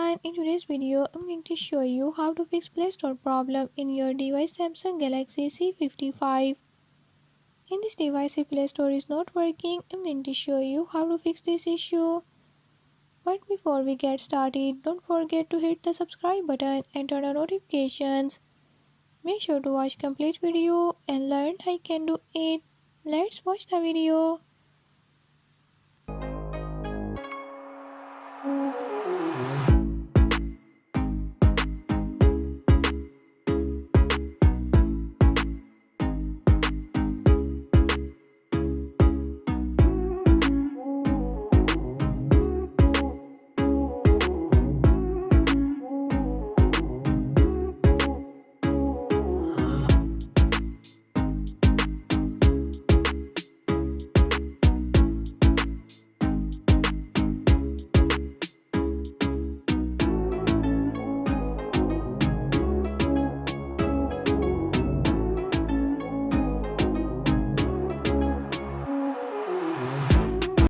everyone, in today's video I'm going to show you how to fix Play Store problem in your device Samsung Galaxy C55. In this device Play Store is not working. I'm going to show you how to fix this issue. But before we get started, don't forget to hit the subscribe button and turn on notifications. Make sure to watch complete video and learn how you can do it. Let's watch the video.